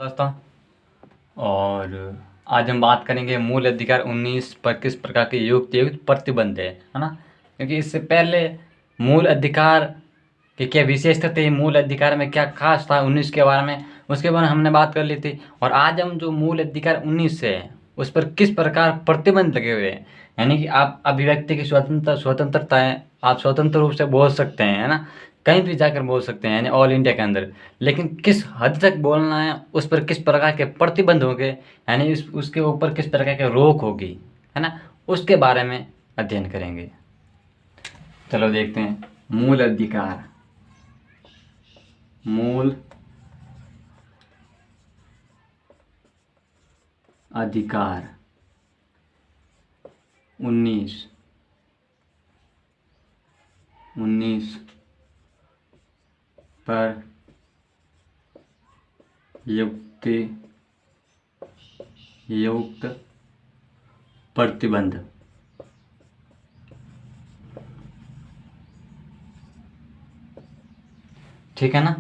दोस्तों, और आज हम बात करेंगे मूल अधिकार 19 पर किस प्रकार के युक्त प्रतिबंध है ना। क्योंकि इससे पहले मूल अधिकार की क्या विशेषता थी, मूल अधिकार में क्या खास था 19 के बारे में, उसके बारे में हमने बात कर ली थी। और आज हम जो मूल अधिकार 19 से है उस पर किस प्रकार प्रतिबंध लगे हुए हैं, यानी कि आप अभिव्यक्ति की स्वतंत्रता है, आप स्वतंत्र रूप से बोल सकते हैं, है ना, कहीं भी जाकर बोल सकते हैं, यानी ऑल इंडिया के अंदर। लेकिन किस हद तक बोलना है, उस पर किस प्रकार के प्रतिबंध होंगे, यानी उसके ऊपर किस प्रकार के रोक होगी, है ना, उसके बारे में अध्ययन करेंगे। चलो देखते हैं। मूल अधिकार, मूल अधिकार 19 पर युक्त प्रतिबंध। ठीक है ना।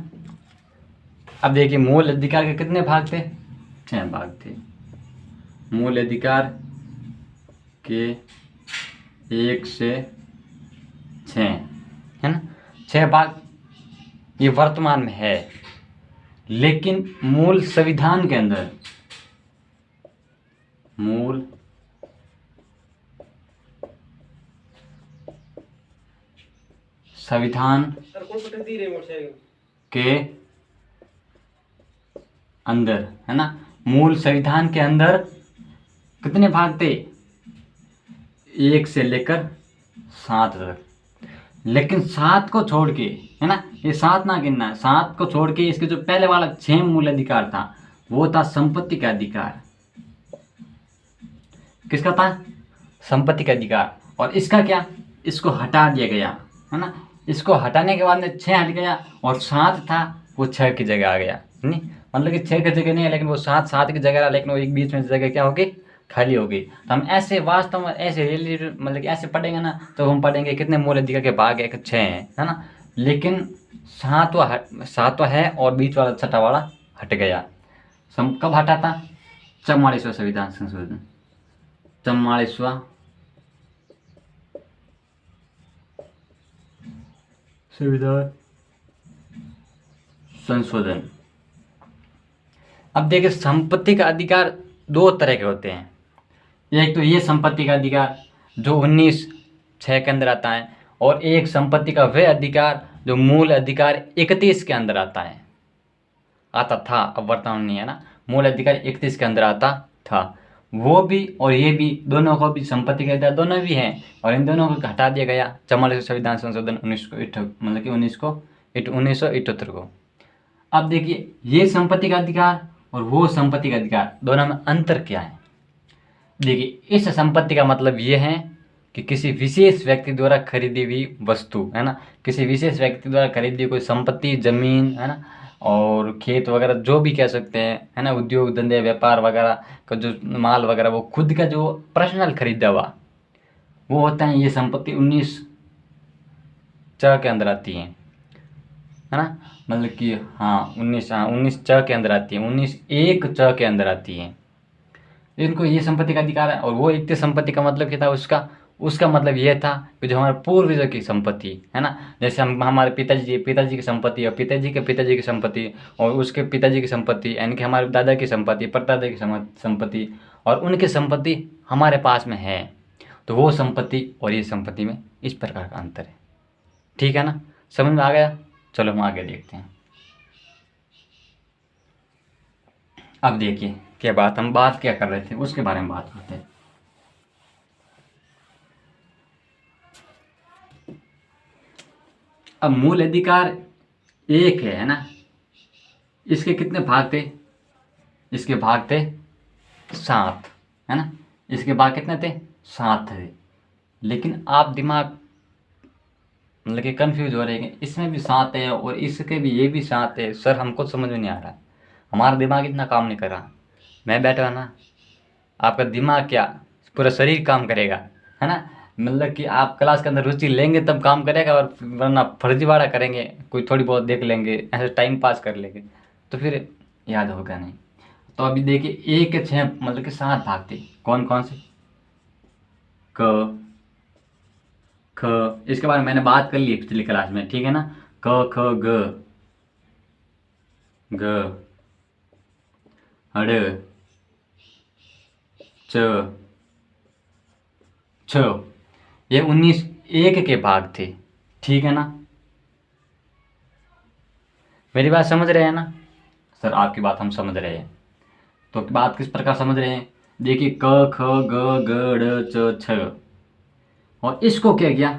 अब देखिए, मूल अधिकार के कितने भाग थे? 6 भाग थे। मूल अधिकार के 1 से 6, है ना, 6 भाग ये वर्तमान में है। लेकिन मूल संविधान के अंदर, मूल संविधान के अंदर, है ना, मूल संविधान के अंदर कितने भाग थे? 1 से लेकर 7 तक। लेकिन 7 को छोड़ के, है ना, ये 7 ना गिनना है, 7 को छोड़ के इसके जो पहले वाला 6 मूल अधिकार था वो था संपत्ति का अधिकार। किसका था? संपत्ति का अधिकार। और इसका क्या? इसको हटा दिया गया, है ना। इसको हटाने के बाद में 6 हट गया और 7 था वो 6 की जगह आ गया। नहीं, मतलब कि 6 की जगह नहीं है, लेकिन वो 7 की जगह, लेकिन वो एक बीच में जगह क्या होगी? खाली होगी। तो हम ऐसे वास्तव में ऐसे मतलब कि ऐसे पढ़ेंगे ना, तो हम पढ़ेंगे कितने मूल अधिकार के भाग है? 6 हैं, है ना। लेकिन 7वां है और बीच वाला 6ठा वाला हट गया। कब हटा था? 44वां संविधान संशोधन, 44वां संविधान संशोधन। अब देखिए, संपत्ति का अधिकार 2 तरह के होते हैं। एक तो ये संपत्ति का अधिकार जो 19(6) के अंदर आता है, और एक संपत्ति का वह अधिकार जो मूल अधिकार 31 के अंदर आता था। अब वर्तमान नहीं है ना, मूल अधिकार 31 के अंदर आता था। वो भी और ये भी, दोनों को भी संपत्ति का अधिकार दोनों भी हैं, और इन दोनों को हटा दिया गया 44वें संविधान संशोधन 1978 को। अब देखिए, ये संपत्ति का अधिकार और वो संपत्ति का अधिकार, दोनों में अंतर क्या है? देखिए, इस संपत्ति का मतलब ये है कि किसी विशेष व्यक्ति द्वारा खरीदी हुई वस्तु, है ना, किसी विशेष व्यक्ति द्वारा खरीदी कोई संपत्ति, जमीन, है ना, और खेत वगैरह, जो भी कह सकते हैं, है ना, उद्योग धंधे व्यापार वगैरह का जो माल वगैरह, वो खुद का जो पर्सनल खरीदा हुआ वो होता है। ये संपत्ति 19(च) के अंदर आती है ना, मतलब कि हाँ 19(च) के अंदर आती है, 19(1)(च) के अंदर आती है। इनको ये संपत्ति का अधिकार है। और वो इतने संपत्ति का मतलब क्या था? उसका मतलब ये था कि जो हमारे पूर्वजों की संपत्ति है ना, जैसे हम हमारे पिताजी की संपत्ति, और पिताजी के पिताजी की संपत्ति, और उसके पिताजी की संपत्ति, यानी कि हमारे दादा की संपत्ति, परदादा की संपत्ति, और उनकी संपत्ति हमारे पास में है। तो वो संपत्ति और ये संपत्ति में इस प्रकार का अंतर है। ठीक है ना, समझ में आ गया? चलो हम आगे देखते हैं। अब देखिए, हम बात क्या कर रहे थे उसके बारे में बात करते हैं। अब मूल अधिकार 1 है ना, इसके कितने भाग थे? इसके भाग थे 7, है ना। इसके भाग कितने थे? 7 थे। लेकिन आप दिमाग मतलब कि कंफ्यूज हो रहे हैं, इसमें भी 7 है और इसके भी ये भी 7 है। सर, हमको समझ में नहीं आ रहा, हमारा दिमाग इतना काम नहीं कर रहा। मैं बैठा ना, आपका दिमाग क्या, पूरा शरीर काम करेगा, है ना। मतलब कि आप क्लास के अंदर रुचि लेंगे तब काम करेगा, और वरना फर्जीवाड़ा करेंगे, कोई थोड़ी बहुत देख लेंगे, ऐसे टाइम पास कर लेंगे, तो फिर याद होगा नहीं। तो अभी देखिए 1 के 6 मतलब कि 7 भाग थे। कौन कौन से? क, ख, इसके बारे में मैंने बात कर ली पिछली क्लास में, ठीक है ना। क ख ग, ग, ड़, च, छ, ये 19 1 के भाग थे, ठीक है ना। मेरी बात समझ रहे हैं ना? सर आपकी बात हम समझ रहे हैं। तो बात किस प्रकार समझ रहे हैं? देखिए क ख ग ग ड़ च छ, और इसको क्या किया?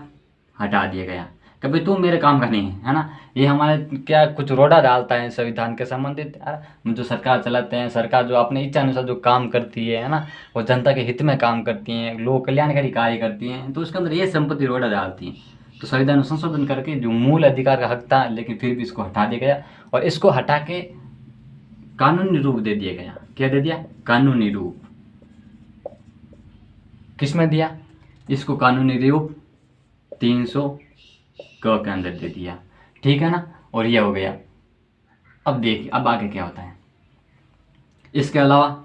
हटा दिया गया। कभी तुम मेरे काम का नहीं है ना। ये हमारे क्या कुछ रोड़ा डालता है संविधान के संबंधित, जो सरकार चलाते हैं, सरकार जो अपने इच्छा अनुसार जो काम करती है ना, वो जनता के हित में काम करती हैं, लोक कल्याणकारी कार्य करती हैं, तो उसके अंदर ये संपत्ति रोड़ा डालती हैं। तो संविधान में संशोधन करके जो मूल अधिकार का हक था, लेकिन फिर भी इसको हटा दिया गया, और इसको हटा के कानूनी रूप दे दिया गया। क्या दे दिया? कानूनी रूप। किस में दिया इसको? कानूनी रूप 300 क के अंदर दे दिया, ठीक है ना। और ये हो गया। अब देखिए अब आगे क्या होता है। इसके अलावा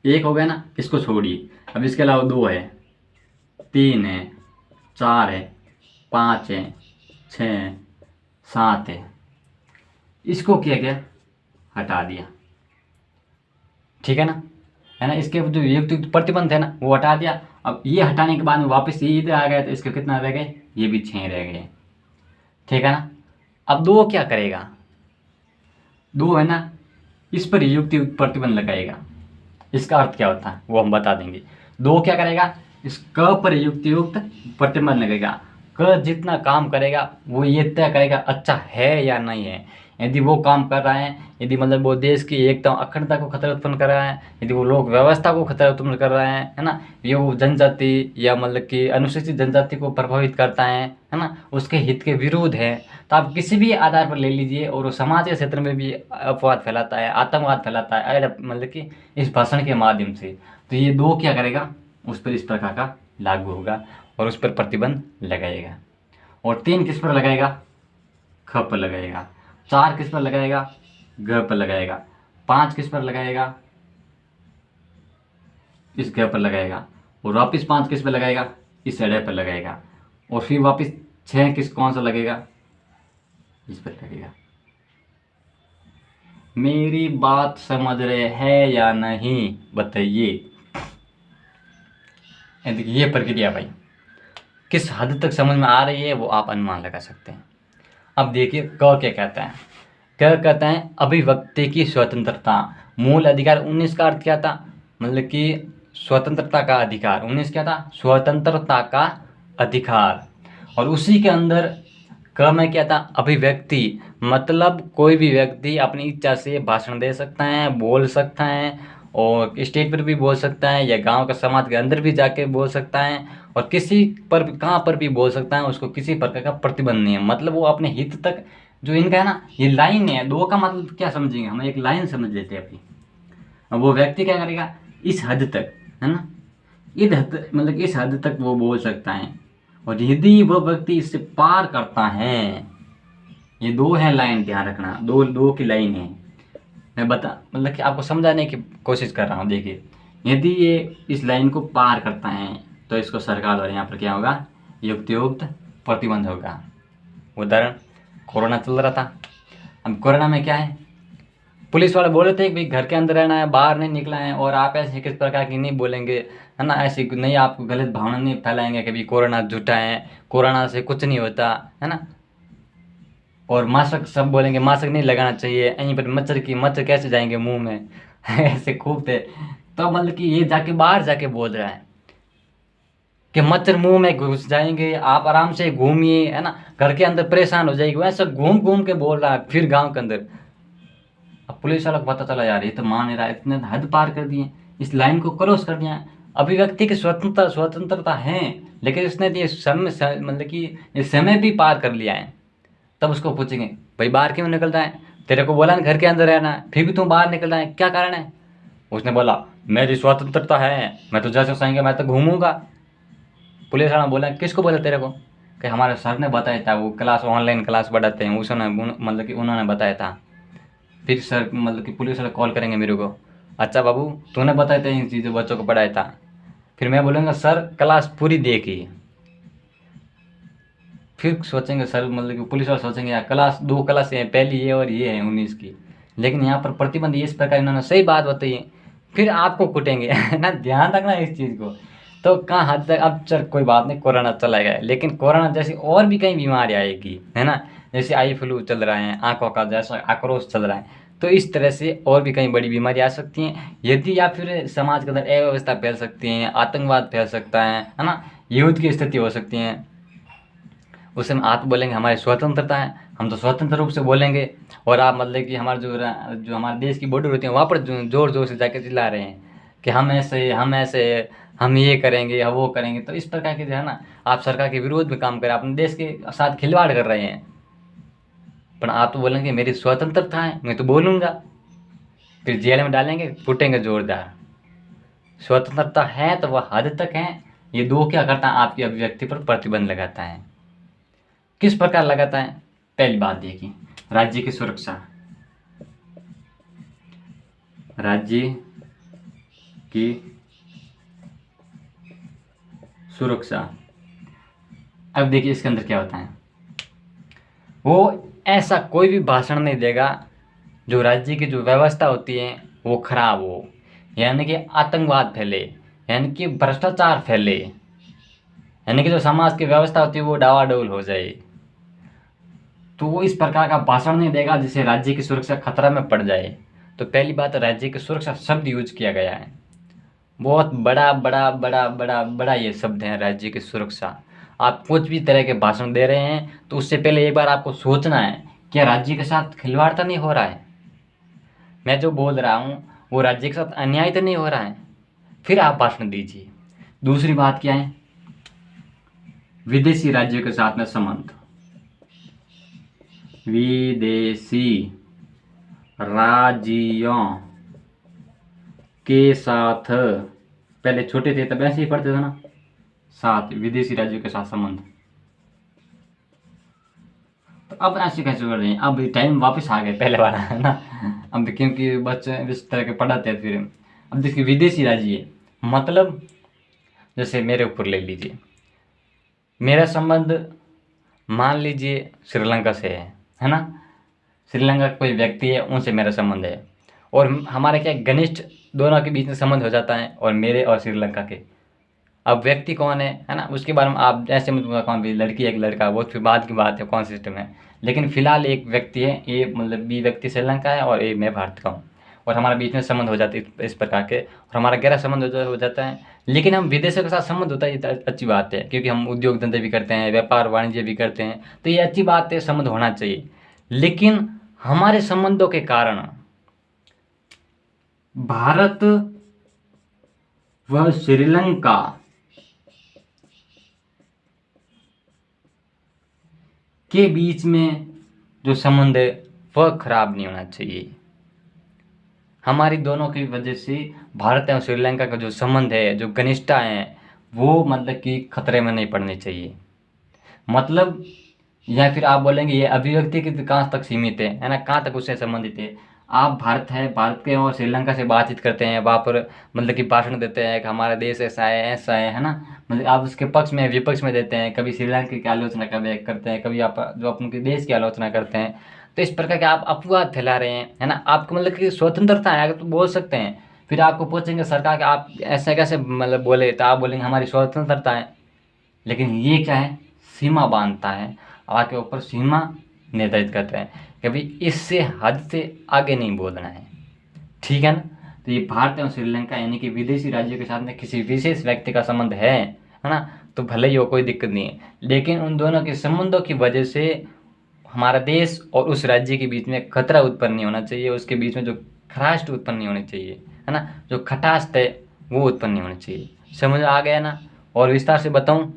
1 हो गया ना, इसको छोड़िए। अब इसके अलावा 2 है, 3 है, 4 है, 5 है, 6, 7 है। इसको किया गया? हटा दिया, ठीक है ना। है ना, इसके जो युक्त प्रतिबंध है ना, वो हटा दिया। अब ये हटाने के बाद में वापस ये इधर आ गया, तो इसके कितना रह गए? ये भी 6 रह गए, ठीक है ना। अब 2 क्या करेगा? 2 है ना, इस पर युक्त प्रतिबंध लगाएगा। इसका अर्थ क्या होता है वो हम बता देंगे। 2 क्या करेगा? इस क पर युक्त प्रतिबंध लगेगा। क जितना काम करेगा वो ये तय करेगा अच्छा है या नहीं है। यदि वो काम कर रहा है, यदि मतलब वो देश की एकता अखंडता को खतरा उत्पन्न कर रहा है, यदि वो लोक व्यवस्था को खतरा उत्पन्न कर रहा है ना, ये वो जनजाति या मतलब कि अनुसूचित जनजाति को प्रभावित करता है ना, उसके हित के विरुद्ध है, तो आप किसी भी आधार पर ले लीजिए, और वो समाज के क्षेत्र में भी अपवाद फैलाता है, आतंकवाद फैलाता है, मतलब कि इस भाषण के माध्यम से, तो ये 2 क्या करेगा? उस पर इस प्रकार का लागू होगा और उस पर प्रतिबंध लगाएगा। और 3 किस पर लगाएगा? ख पर लगाएगा। 4 किस पर लगाएगा? ग पर लगाएगा। 5 किस पर लगाएगा? इस ग पर लगाएगा। और वापिस 5 किस पर लगाएगा? इस ड़ पर लगाएगा। और फिर वापिस 6 कौन सा लगेगा? इस पर लगेगा। मेरी बात समझ रहे हैं या नहीं बताइए। देखिए ये प्रक्रिया भाई किस हद तक समझ में आ रही है वो आप अनुमान लगा सकते हैं। अब देखिए क क्या कहता है? क्या कहता है? अभिव्यक्ति की स्वतंत्रता। मूल अधिकार 19 का अर्थ क्या था? मतलब कि स्वतंत्रता का अधिकार। 19 क्या था? स्वतंत्रता का अधिकार। और उसी के अंदर क में क्या था? अभिव्यक्ति, मतलब कोई भी व्यक्ति अपनी इच्छा से भाषण दे सकता है, बोल सकता है, और स्टेज पर भी बोल सकता है, या गांव के समाज के अंदर भी जाके बोल सकता है, और किसी पर कहाँ पर भी बोल सकता है। उसको किसी प्रकार का प्रतिबंध नहीं है। मतलब वो अपने हित तक जो इनका है ना, ये लाइन है। 2 का मतलब क्या समझेंगे हम? एक लाइन समझ लेते हैं अपनी। अब वो व्यक्ति क्या करेगा? इस हद तक, है ना, इस हद मतलब इस हद तक वो बोल सकता है। और यदि वह व्यक्ति इससे पार करता है, ये 2 है लाइन, ध्यान रखना, 2 की लाइन है। मैं बता मतलब कि आपको समझाने की कोशिश कर रहा हूँ। देखिए यदि ये इस लाइन को पार करता है तो इसको सरकार द्वारा यहाँ पर क्या होगा? युक्त प्रतिबंध होगा। उदाहरण, कोरोना चल रहा था। अब कोरोना में क्या है, पुलिस वाले बोले थे कि भाई घर के अंदर रहना है, बाहर नहीं निकला है, और आप ऐसे किस प्रकार की नहीं बोलेंगे, है ना, ऐसी नहीं, आपको गलत भावना नहीं फैलाएंगे कि भाई कोरोना झूठा है, कोरोना से कुछ नहीं होता, है ना। और मास्क सब बोलेंगे मास्क नहीं लगाना चाहिए, यहीं पर मच्छर कैसे जाएंगे मुंह में ऐसे खूब थे। तो मतलब कि ये जाके बाहर जाके बोल रहा है कि मच्छर मुंह में घुस जाएंगे, आप आराम से घूमिए, है ना, घर के अंदर परेशान हो जाएगी, वैसे घूम घूम के बोल रहा है फिर गांव के अंदर। अब पुलिस वालों को पता चला यार ये तो मान नहीं रहा, इतने हद पार कर दिए, इस लाइन को क्रॉस कर दिया। अभिव्यक्ति की स्वतंत्रता है, लेकिन इसने ये समय मतलब कि ये समय भी पार कर लिया है। तब उसको पूछेंगे भाई बाहर क्यों निकलता है, तेरे को बोला ना घर के अंदर रहना है, फिर भी तुम बाहर निकल रहा है, क्या कारण है? उसने बोला मेरी स्वतंत्रता है, मैं तो जैसे चाहेंगे मैं तो घूमूंगा। पुलिस वाला बोला किसको बोला तेरे को? कि हमारे सर ने बताया था, वो क्लास ऑनलाइन क्लास बढ़ाते हैं, उसने मतलब कि उन्होंने बताया था। फिर सर मतलब कि पुलिस वाले कॉल करेंगे मेरे को, अच्छा बाबू तूने बताया था इन चीज़ों बच्चों को पढ़ाया था। फिर मैं बोलूँगा सर क्लास पूरी देखी। फिर सोचेंगे सर मतलब कि पुलिस वाले सोचेंगे यार क्लास 2 क्लास हैं, पहली ये और ये है 19 की, लेकिन यहाँ पर प्रतिबंध इस प्रकार इन्होंने सही बात बताई है। फिर आपको कुटेंगे है ना, ध्यान रखना इस चीज़ को। तो कहाँ हद तक, अब चल कोई बात नहीं कोरोना चला गया, लेकिन कोरोना जैसी और भी कई बीमारी आएगी है ना, जैसे आई फ्लू चल रहा है, आंखों का जैसा आक्रोश चल रहा है, तो इस तरह से और भी कई बड़ी बीमारी आ सकती हैं यदि, या फिर समाज के अंदर अव्यवस्था फैल सकती है, आतंकवाद फैल सकता है ना, युद्ध की स्थिति हो सकती है। उस समय आप बोलेंगे हमारी स्वतंत्रता है, हम तो स्वतंत्र रूप से बोलेंगे, और आप मतलब कि हमारे जो हमारे देश की बॉर्डर होती है वहाँ पर जोर जोर से जाकर चिल्ला रहे हैं कि हम ऐसे हम ऐसे, हम ये करेंगे हम वो करेंगे। तो इस प्रकार के जो है ना, आप सरकार के विरोध में काम करें, अपने देश के साथ खिलवाड़ कर रहे हैं। पर आप तो बोलेंगे मेरी स्वतंत्रता है, मैं तो बोलूँगा, फिर जेल में डालेंगे, कूटेंगे जोरदार। स्वतंत्रता है तो वह हद तक है। ये दो क्या करता है, आपकी अभिव्यक्ति पर प्रतिबंध लगाता है। किस प्रकार लगाता है, पहली बात देखिए, राज्य की सुरक्षा, राज्य की सुरक्षा। अब देखिए इसके अंदर क्या होता है, वो ऐसा कोई भी भाषण नहीं देगा जो राज्य की जो व्यवस्था होती है वो खराब हो, यानी कि आतंकवाद फैले, यानी कि भ्रष्टाचार फैले, यानी कि जो समाज की व्यवस्था होती है वो डावाडोल हो जाए, तो वो इस प्रकार का भाषण नहीं देगा जिससे राज्य की सुरक्षा खतरा में पड़ जाए। तो पहली बात, राज्य की सुरक्षा शब्द यूज किया गया है, बहुत बड़ा बड़ा बड़ा बड़ा बड़ा ये शब्द है राज्य की सुरक्षा। आप कुछ भी तरह के भाषण दे रहे हैं तो उससे पहले एक बार आपको सोचना है क्या राज्य के साथ खिलवाड़ तो नहीं हो रहा है, मैं जो बोल रहा हूँ वो राज्य के साथ अन्याय तो नहीं हो रहा है, फिर आप भाषण दीजिए। दूसरी बात क्या है, विदेशी राज्यों के साथ में संबंध, विदेशी राज्यों के साथ, पहले छोटे थे तब ऐसे ही पढ़ते थे ना, साथ विदेशी राज्यों के साथ संबंध। तो अब ऐसे कैसे कर रहे हैं, अब टाइम वापस आ गए पहले वाला है ना, अब क्योंकि बच्चे इस तरह के पढ़ाते हैं। फिर अब देखिए विदेशी राज्य मतलब, जैसे मेरे ऊपर ले लीजिए, मेरा संबंध मान लीजिए श्रीलंका से है ना, श्रीलंका का कोई व्यक्ति है उनसे मेरा संबंध है, और हमारे क्या घनिष्ठ दोनों के बीच में संबंध हो जाता है, और मेरे और श्रीलंका के। अब व्यक्ति कौन है ना, उसके बारे में आप ऐसे मतलब कौन भी लड़की एक लड़का, वो फिर बाद की बात है कौन सिस्टम है, लेकिन फिलहाल एक व्यक्ति है, ये मतलब बी व्यक्ति श्रीलंका है और ये मैं भारत का हूँ, और हमारे बीच में संबंध हो जाते हैं इस प्रकार के, और हमारा गहरा संबंध हो जाता है। लेकिन हम विदेशों के साथ संबंध होता है, ये तो अच्छी बात है, क्योंकि हम उद्योग धंधे भी करते हैं, व्यापार वाणिज्य भी करते हैं, तो ये अच्छी बात है, संबंध होना चाहिए। लेकिन हमारे संबंधों के कारण भारत व श्रीलंका के बीच में जो संबंध है वह खराब नहीं होना चाहिए। हमारी दोनों की वजह से भारत एवं श्रीलंका का जो संबंध है, जो घनिष्ठता है, वो मतलब कि खतरे में नहीं पड़नी चाहिए। मतलब, या फिर आप बोलेंगे ये अभिव्यक्ति की कहाँ तक सीमित है ना, कहाँ तक उससे संबंधित है। आप भारत है, भारत के और श्रीलंका से बातचीत करते हैं, वहाँ पर मतलब कि भाषण देते हैं कि हमारा देश ऐसा है ना, मतलब आप उसके पक्ष में विपक्ष में देते हैं, कभी श्रीलंका की आलोचना करते हैं, कभी आप जो अपने देश की आलोचना करते हैं। तो इस प्रकार के आप अपवाद फैला रहे हैं है ना, आपको मतलब कि स्वतंत्रता है अगर तो बोल सकते हैं। फिर आपको पूछेंगे सरकार के आप ऐसे कैसे मतलब बोले, तो आप बोलेंगे हमारी स्वतंत्रता है। लेकिन ये क्या है, सीमा बांधता है, आपके ऊपर सीमा निर्धारित करता है कि भाई इससे हद से आगे नहीं बोलना है, ठीक है ना। तो ये भारत एवं श्रीलंका यानी कि विदेशी राज्यों के साथ में किसी विशेष व्यक्ति का संबंध है ना, तो भले ही हो, कोई दिक्कत नहीं है, लेकिन उन दोनों के संबंधों की वजह से हमारा देश और उस राज्य के बीच में खतरा उत्पन्न नहीं होना चाहिए, उसके बीच में जो खराष्ट उत्पन्न नहीं होनी चाहिए है ना, जो खटाष्ट है वो उत्पन्न नहीं होनी चाहिए। समझ आ गया ना, और विस्तार से बताऊं,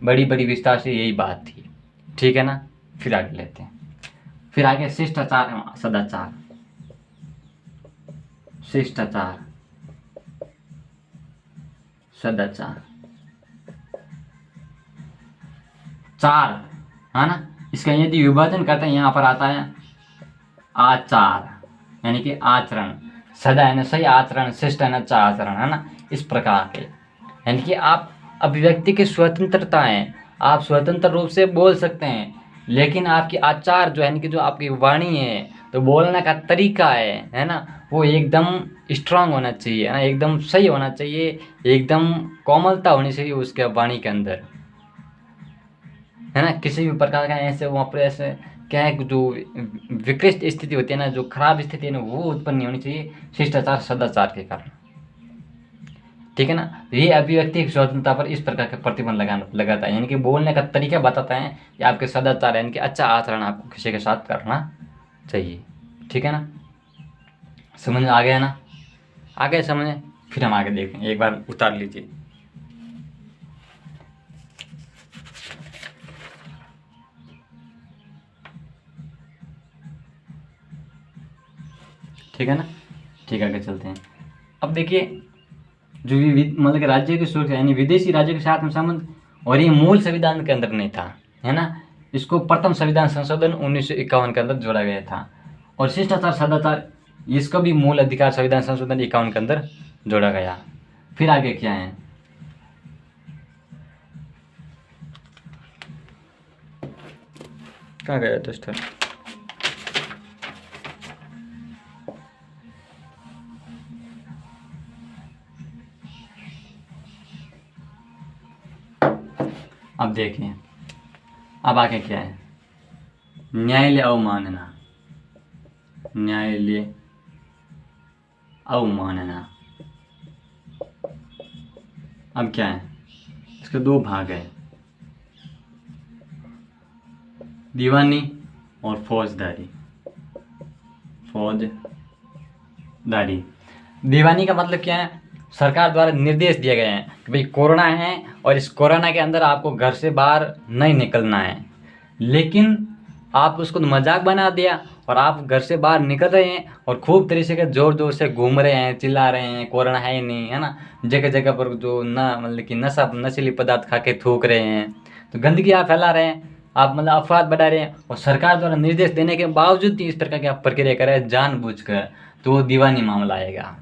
बड़ी बड़ी विस्तार से यही बात थी, ठीक है ना। फिर आगे लेते हैं, फिर आगे शिष्टाचार एवं सदाचार। शिष्टाचार सदाचार, चार है ना, इसका यदि विभाजन करते हैं यहाँ पर आता है आचार, यानी कि आचरण, सदा यानी सही आचरण, शिष्ट यानी अच्छा आचरण, है ना, इस प्रकार के। यानी कि आप अभिव्यक्ति की स्वतंत्रता है, आप स्वतंत्र रूप से बोल सकते हैं, लेकिन आपकी आचार जो है, यानी कि जो आपकी वाणी है, तो बोलने का तरीका है ना, वो एकदम स्ट्रांग होना चाहिए, है ना, एकदम सही होना चाहिए, एकदम कोमलता होनी चाहिए उसके वाणी के अंदर, है ना। किसी भी प्रकार का ऐसे वहाँ पर ऐसे क्या है, जो विकृत स्थिति होती है ना, जो खराब स्थिति है ना, वो उत्पन्न नहीं होनी चाहिए शिष्टाचार सदाचार के कारण, ठीक है ना। तो ये अभिव्यक्ति की स्वतंत्रता पर इस प्रकार के प्रतिबंध लगाता है, यानी कि बोलने का तरीका बताता है कि आपके सदाचार यानी कि अच्छा आचरण आपको किसी के साथ करना चाहिए, ठीक है ना। समझ आ गया ना, आगे समझे, फिर हम आगे देखें, एक बार उतार लीजिए। ठीक है ना, ठीक है, आगे चलते हैं। अब देखिए, जो मतलब कि राज्य की सुरक्षा यानी विदेशी राज्यों के साथ में संबंध, और ये मूल संविधान के अंदर नहीं था, है ना। इसको प्रथम संविधान संशोधन 1951 के अंदर जोड़ा गया था, और शिष्टाचार सदाचार इसको भी मूल अधिकार संविधान संशोधन 51 के अंदर जोड़ा गया। फिर आगे क्या है, कहाँ गया दोस्तों, अब देखिए, अब आगे क्या है, न्यायालय अवमानना, न्यायालय अवमानना। अब क्या है, इसके दो भाग है, दीवानी और फौजदारी। फौजदारी, दीवानी का मतलब क्या है, सरकार द्वारा निर्देश दिए गए हैं कि भाई कोरोना है, और इस कोरोना के अंदर आपको घर से बाहर नहीं निकलना है, लेकिन आप उसको मजाक बना दिया और आप घर से बाहर निकल रहे हैं और खूब तरीके से जोर जोर से घूम रहे हैं, चिल्ला रहे हैं कोरोना है ही नहीं, है ना, जगह जगह पर जो ना मतलब कि नशीली पदार्थ खा के थूक रहे हैं, तो गंदगी आप फैला रहे हैं, आप मतलब अफवाह बढ़ा रहे हैं, और सरकार द्वारा निर्देश देने के बावजूद भी इस प्रकार की आप प्रक्रिया कर रहे हैं जानबूझकर, तो वो दीवानी मामला आएगा।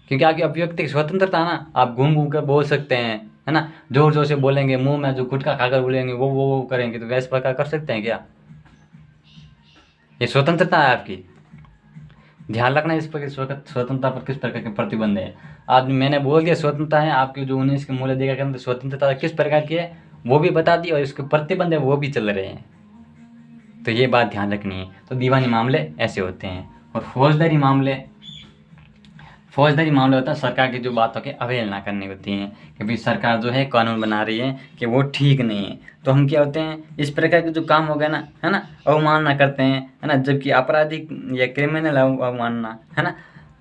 क्योंकि आपकी अभिव्यक्ति की स्वतंत्रता ना, आप घूम घूम कर बोल सकते हैं, है ना, जोर जोर से बोलेंगे, मुंह में जो गुटखा खाकर बोलेंगे वो करेंगे, तो वैसे प्रकार कर सकते हैं क्या, ये स्वतंत्रता है आपकी। ध्यान रखना इस पर स्वतंत्रता पर किस प्रकार के प्रतिबंध है। आज मैंने बोल दिया स्वतंत्रता है आपकी, जो 19 के मूल अधिकार के अंदर स्वतंत्रता किस प्रकार की है वो भी बता दी, और इसके प्रतिबंध है वो भी चल रहे हैं, तो ये बात ध्यान रखनी है। तो दीवानी मामले ऐसे होते हैं, और फौजदारी मामले होता है सरकार की जो बातों की अवहेलना करनी होती है, कि भाई सरकार जो है कानून बना रही है कि वो ठीक नहीं है, तो हम क्या होते हैं, इस प्रकार के जो काम हो गए ना, है ना, अवमानना करते हैं, है ना, जबकि आपराधिक या क्रिमिनल अवमानना, है ना,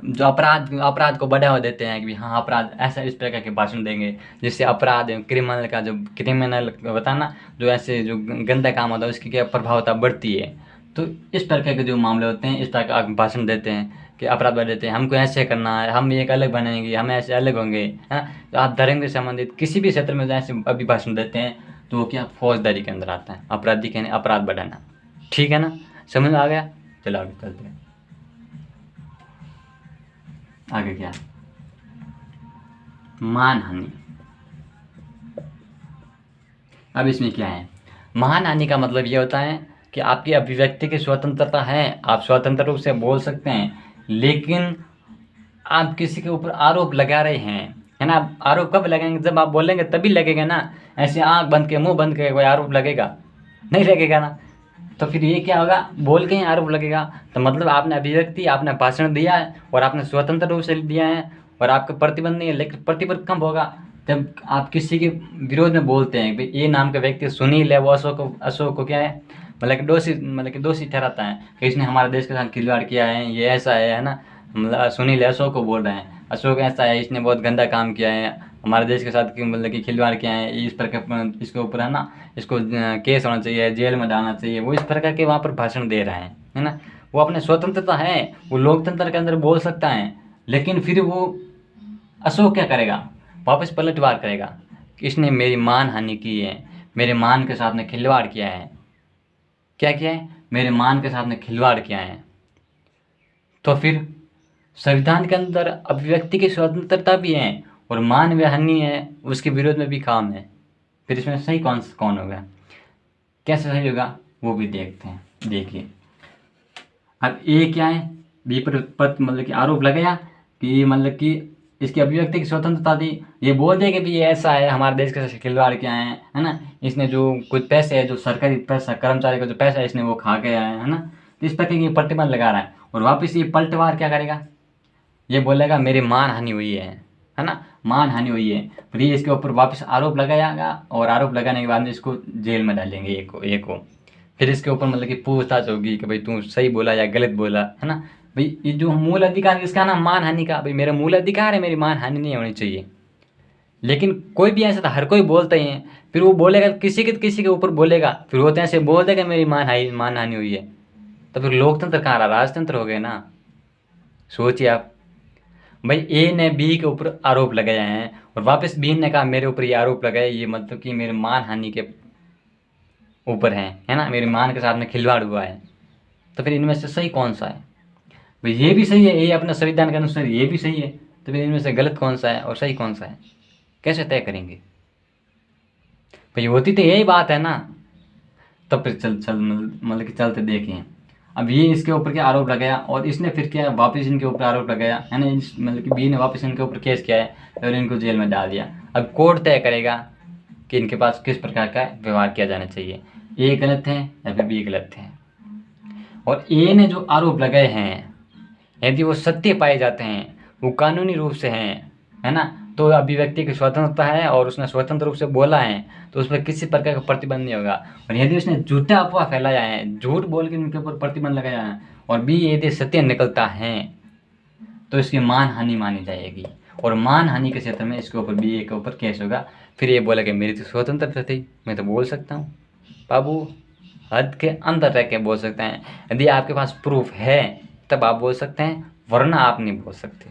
जो अपराध को बढ़ावा देते हैं कि भाई हाँ अपराध ऐसा, इस प्रकार के भाषण देंगे जिससे अपराध क्रिमिनल का जो क्रिमिनल होता है ना, जो ऐसे जो गंदा काम होता है उसकी क्या प्रभावता बढ़ती है, तो इस प्रकार के जो मामले होते हैं इस प्रकार का भाषण देते हैं कि अपराध बढ़ देते हैं, हमको ऐसे करना है, हम एक अलग बनेंगे, हम ऐसे अलग होंगे, है ना। तो आप धर्म से संबंधित किसी भी क्षेत्र में ऐसे अभिभाषण देते हैं, तो वो क्या फौजदारी के अंदर आता है, अपराधी कहने अपराध बढ़ाना, ठीक है ना, समझ में आ गया। चलो आगे चलते हैं, आगे क्या, मानहानि। अब इसमें क्या है, मानहानि का मतलब ये होता है कि आपकी अभिव्यक्ति की स्वतंत्रता है, आप स्वतंत्र रूप से बोल सकते हैं, लेकिन आप किसी के ऊपर आरोप लगा रहे हैं, है ना। आरोप कब लगेंगे, जब आप बोलेंगे तभी लगेगा ना, ऐसे आंख बंद के मुंह बंद के कोई आरोप लगेगा नहीं, लगेगा ना। तो फिर ये क्या होगा, बोल के ही आरोप लगेगा, तो मतलब आपने अभिव्यक्ति, आपने भाषण दिया है और आपने स्वतंत्र रूप से दिया है, और आपका प्रतिबंध नहीं है, लेकिन प्रतिबंध कब होगा, जब आप किसी के विरोध में बोलते हैं भाई ये नाम का व्यक्ति सुनील है, वो अशोक को क्या है, मतलब कि दोषी ठहराता है कि इसने हमारे देश के साथ खिलवाड़ किया है, ये ऐसा है ना, मतलब सुनील अशोक को बोल रहे हैं, अशोक ऐसा है, इसने बहुत गंदा काम किया है हमारे देश के साथ, मतलब कि खिलवाड़ किया है, इस प्रकार इसके ऊपर है ना, इसको केस होना चाहिए, जेल में डालना चाहिए, वो इस प्रकार के वहाँ पर भाषण दे रहा है ना। वो अपने स्वतंत्रता है, वो लोकतंत्र के अंदर बोल सकता है, लेकिन फिर वो अशोक क्या करेगा, वापस पलटवार करेगा कि इसने मेरी मान हानि की है, मेरे मान के साथ में खिलवाड़ किया है, क्या किया है, मेरे मान के साथ में खिलवाड़ किया है, तो फिर संविधान के अंदर अभिव्यक्ति की स्वतंत्रता भी है और मानवीय हानि है, उसके विरोध में भी काम है। फिर इसमें सही कौन होगा, कैसे सही होगा वो भी देखते हैं। देखिए अब ए क्या है, बी पर मतलब कि आरोप लगाया कि मतलब कि इसकी अभिव्यक्ति की स्वतंत्रता दी, ये बोल दे कि भी ये ऐसा है, हमारे देश के खिलवाड़ क्या है ना, इसने जो कुछ पैसे है, जो सरकारी पैसा, कर्मचारी का जो पैसा है, इसने वो खा गया है ना। तो इस प्रकार की प्रतिबंध लगा रहा है और वापस ये पलटवार क्या करेगा, ये बोलेगा मेरी मान हानि हुई है ना, मान हानि हुई है। फिर ये इसके ऊपर वापस आरोप लगाएगा और आरोप लगाने के बाद में इसको जेल में डालेंगे एक को। फिर इसके ऊपर मतलब कि पूछताछ होगी कि भाई तू सही बोला या गलत बोला, है ना। भाई ये जो मूल अधिकार इसका ना मान हानि का, भाई मेरा मूल अधिकार है, मेरी मान हानि नहीं होनी चाहिए। लेकिन कोई भी ऐसा था, हर कोई बोलते ही है, फिर वो बोलेगा किसी के ऊपर बोलेगा, फिर वो ऐसे बोल देगा मेरी मान हानि हुई है, तो फिर लोकतंत्र कहाँ रहा, राजतंत्र हो गए ना। सोचिए आप, भाई ए ने बी के ऊपर आरोप लगाया है और वापस बी ने कहा मेरे ऊपर ये आरोप लगाया, ये मतलब कि मेरे मान हानि के ऊपर है ना, मेरे मान के साथ में खिलवाड़ हुआ है। तो फिर इनमें से सही कौन सा है, भाई ये भी सही है, ये अपने संविधान के अनुसार ये भी सही है, तो फिर इनमें से गलत कौन सा है और सही कौन सा है, कैसे तय करेंगे। भाई होती तो यही बात है ना। तब फिर चल मतलब कि चलते देखें। अब ये इसके ऊपर क्या आरोप लगाया और इसने फिर क्या वापस इनके ऊपर आरोप लगाया है ना, मतलब कि बी ने वापस इनके ऊपर केस किया है और इनको जेल में डाल दिया। अब कोर्ट तय करेगा कि इनके पास किस प्रकार का व्यवहार किया जाना चाहिए, ए गलत है या फिर बी गलत है। और ए ने जो आरोप लगाए हैं यदि वो सत्य पाए जाते हैं, वो कानूनी रूप से हैं, है ना, तो अभिव्यक्ति की स्वतंत्रता है और उसने स्वतंत्र रूप से बोला है, तो उस पर किसी प्रकार का प्रतिबंध नहीं होगा। और यदि उसने झूठा अफवाह फैलाया है, झूठ बोल के उनके ऊपर प्रतिबंध लगाया है, और बी यदि सत्य निकलता है तो इसकी मान हानि मानी जाएगी और मान हानि के क्षेत्र में इसके ऊपर बी के ऊपर केस होगा। फिर ये बोला कि मेरी तो स्वतंत्रता थी, मैं तो बोल सकता हूँ। बाबू हद के अंदर रह के बोल सकते हैं, यदि आपके पास प्रूफ है तब आप बोल सकते हैं, वरना आप नहीं बोल सकते।